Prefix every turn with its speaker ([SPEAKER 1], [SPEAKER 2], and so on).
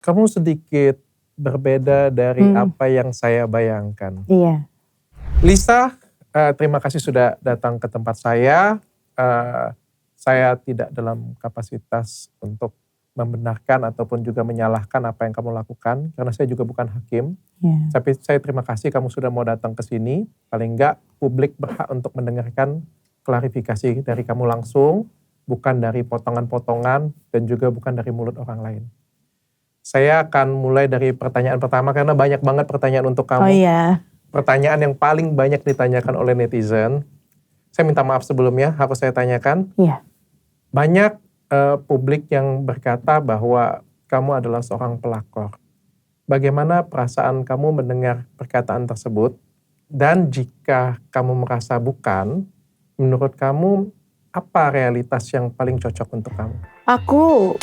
[SPEAKER 1] Kamu sedikit berbeda dari apa yang saya bayangkan.
[SPEAKER 2] Iya.
[SPEAKER 1] Lisa, terima kasih sudah datang ke tempat saya. Saya tidak dalam kapasitas untuk membenarkan ataupun juga menyalahkan apa yang kamu lakukan, karena saya juga bukan hakim.
[SPEAKER 2] Iya.
[SPEAKER 1] Tapi saya terima kasih kamu sudah mau datang ke sini. Paling enggak publik berhak untuk mendengarkan klarifikasi dari kamu langsung, bukan dari potongan-potongan dan juga bukan dari mulut orang lain. Saya akan mulai dari pertanyaan pertama karena banyak banget pertanyaan untuk kamu.
[SPEAKER 2] Oh iya.
[SPEAKER 1] Pertanyaan yang paling banyak ditanyakan oleh netizen. Saya minta maaf sebelumnya, harus saya tanyakan.
[SPEAKER 2] Iya.
[SPEAKER 1] Banyak publik yang berkata bahwa kamu adalah seorang pelakor. Bagaimana perasaan kamu mendengar perkataan tersebut? Dan jika kamu merasa bukan, menurut kamu apa realitas yang paling cocok untuk kamu?
[SPEAKER 2] Aku